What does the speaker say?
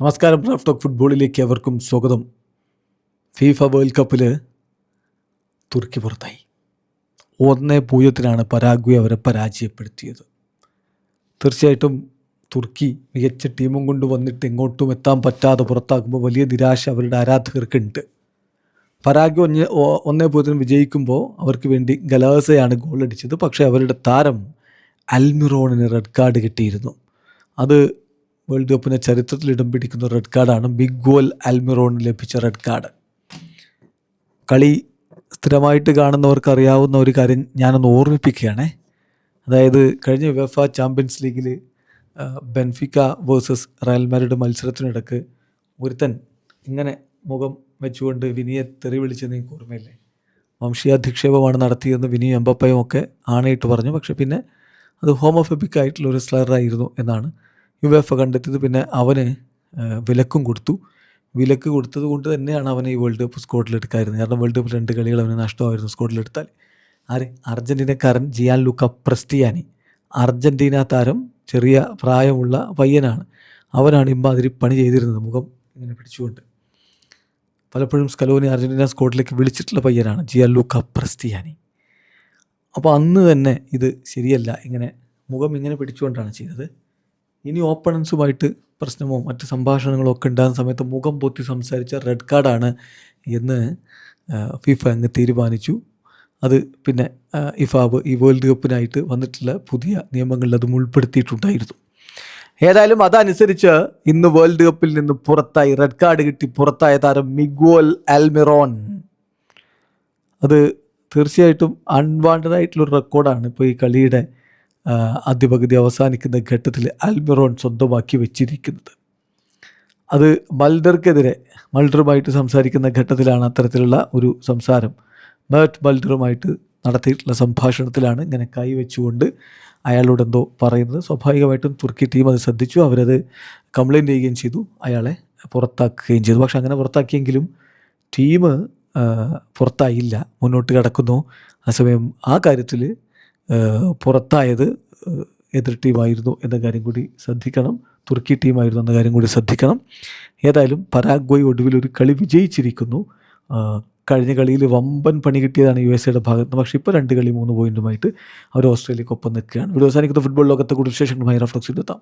നമസ്കാരം. Raf talk ഫുട്ബോളിലേക്ക് അവർക്കും സ്വാഗതം. ഫിഫ വേൾഡ് കപ്പിൽ തുർക്കി പുറത്തായി. 1-0 പരാഗ്വെ അവരെ പരാജയപ്പെടുത്തിയത്. തീർച്ചയായിട്ടും തുർക്കി മികച്ച ടീമും കൊണ്ട് വന്നിട്ട് എങ്ങോട്ടും എത്താൻ പറ്റാതെ പുറത്താക്കുമ്പോൾ വലിയ നിരാശ അവരുടെ ആരാധകർക്കുണ്ട്. പരാഗ്വെ 1-0 വിജയിക്കുമ്പോൾ അവർക്ക് വേണ്ടി ഗലാസയാണ് ഗോളടിച്ചത്. പക്ഷേ അവരുടെ താരം അൽമിറോണിന് റെഡ് കാർഡ് കിട്ടിയിരുന്നു. അത് വേൾഡ് കപ്പിൻ്റെ ചരിത്രത്തിൽ ഇടം പിടിക്കുന്ന റെഡ് കാർഡാണ്. മിഗ്വൽ അൽമിറോണിന് ലഭിച്ച റെഡ് കാർഡ്. കളി സ്ഥിരമായിട്ട് കാണുന്നവർക്ക് അറിയാവുന്ന ഒരു കാര്യം ഞാനൊന്ന് ഓർമ്മിപ്പിക്കുകയാണേ. അതായത് കഴിഞ്ഞ യുവേഫ ചാമ്പ്യൻസ് ലീഗിൽ ബെൻഫിക്ക വേഴ്സസ് റയൽ മാഡ്രിഡ് മത്സരത്തിനിടക്ക് ഒരുത്തൻ ഇങ്ങനെ മുഖം വെച്ചുകൊണ്ട് വിനിയെ തെറി വിളിച്ചെന്ന് എനിക്ക് ഓർമ്മയില്ലേ. വംശീയാധിക്ഷേപമാണ് നടത്തിയെന്ന് വിനി എംബപ്പയും ഒക്കെ ആണയിട്ട് പറഞ്ഞു. പക്ഷെ പിന്നെ അത് ഹോമോഫോബിക് ആയിട്ടുള്ള ഒരു സ്ലറായിരുന്നു എന്നാണ് യുവേഫ കണ്ടെത്തിയത്. പിന്നെ അവന് വിലക്കും കൊടുത്തു. വിലക്ക് കൊടുത്തത് കൊണ്ട് തന്നെയാണ് അവന് ഈ വേൾഡ് കപ്പ് സ്ക്വാഡിലെടുക്കായിരുന്നത്. കാരണം വേൾഡ് കപ്പിൽ 2 കളികൾ അവന് നഷ്ടമായിരുന്നു സ്ക്വാഡിലെടുത്താൽ. അർജൻറ്റീനക്കാരൻ ജിയാൻ ലൂക്ക പ്രസ്റ്റിയാനി, അർജൻറ്റീന താരം, ചെറിയ പ്രായമുള്ള പയ്യനാണ്. അവനാണ് ഇമ്മാതിരി പണി ചെയ്തിരുന്നത്, മുഖം ഇങ്ങനെ പിടിച്ചുകൊണ്ട്. പലപ്പോഴും സ്കലോനി അർജൻറ്റീന സ്ക്വാഡിലേക്ക് വിളിച്ചിട്ടുള്ള പയ്യനാണ് ജിയാൻ ലൂക്ക പ്രസ്റ്റിയാനി. അപ്പോൾ അന്ന് തന്നെ ഇത് ശരിയല്ല, ഇങ്ങനെ മുഖം ഇങ്ങനെ പിടിച്ചുകൊണ്ടാണ് ചെയ്തത്. ഇനി ഓപ്പണൻസുമായിട്ട് പ്രശ്നമോ മറ്റ് സംഭാഷണങ്ങളോ ഒക്കെ ഉണ്ടാകുന്ന സമയത്ത് മുഖം പൊത്തി സംസാരിച്ച റെഡ് കാർഡാണ് എന്ന് ഫിഫ അങ്ങ് തീരുമാനിച്ചു. അത് പിന്നെ ഇഫാബ് ഈ വേൾഡ് കപ്പിനായിട്ട് വന്നിട്ടുള്ള പുതിയ നിയമങ്ങളിൽ അതും ഉൾപ്പെടുത്തിയിട്ടുണ്ടായിരുന്നു. ഏതായാലും അതനുസരിച്ച് ഇന്ന് വേൾഡ് കപ്പിൽ നിന്ന് പുറത്തായി, റെഡ് കാർഡ് കിട്ടി പുറത്തായ താരം മിഗ്വൽ അൽമിറോൺ. അത് തീർച്ചയായിട്ടും അൺവാണ്ടഡ് ആയിട്ടുള്ളൊരു റെക്കോർഡാണ്. ഇപ്പോൾ ഈ കളിയുടെ ആദ്യ പകുതി അവസാനിക്കുന്ന ഘട്ടത്തിൽ അൽമിറോൺ സ്വന്തമാക്കി വെച്ചിരിക്കുന്നത്. അത് മൾഡറുമായിട്ട് സംസാരിക്കുന്ന ഘട്ടത്തിലാണ് അത്തരത്തിലുള്ള ഒരു സംസാരം. മേർട്ട് മൾഡറുമായിട്ട് നടത്തിയിട്ടുള്ള സംഭാഷണത്തിലാണ് ഇങ്ങനെ കൈവച്ചുകൊണ്ട് അയാളോട് എന്തോ പറയുന്നത്. സ്വാഭാവികമായിട്ടും തുർക്കി ടീം അത് ശ്രദ്ധിച്ചു. അവരത് കംപ്ലയിൻ്റ് ചെയ്യുകയും ചെയ്തു, അയാളെ പുറത്താക്കുകയും ചെയ്തു. പക്ഷെ അങ്ങനെ പുറത്താക്കിയെങ്കിലും ടീം പുറത്തായില്ല, മുന്നോട്ട് കിടക്കുന്നു. അതേസമയം ആ കാര്യത്തിൽ പുറത്തായത് എതിർ ടീമായിരുന്നു എന്ന കാര്യം കൂടി ശ്രദ്ധിക്കണം. തുർക്കി ടീമായിരുന്നു എന്ന കാര്യം കൂടി ശ്രദ്ധിക്കണം. ഏതായാലും പരാഗ്വെ ഒടുവിൽ ഒരു കളി വിജയിച്ചിരിക്കുന്നു. കഴിഞ്ഞ കളിയിൽ വമ്പൻ പണി കിട്ടിയതാണ് USA ഭാഗത്ത് നിന്ന്. പക്ഷേ ഇപ്പോൾ 2 കളി 3 പോയിൻറ്റുമായിട്ട് അവർ ഓസ്ട്രേലിയക്കൊപ്പം നിൽക്കുകയാണ്. വീഡിയോ അവസാനിക്കുന്ന ഫുട്ബോൾ ലോകത്തെ കൂടുതൽ വിശേഷങ്ങളുമായി റാഫ് ടോക്സിൽ എത്താം.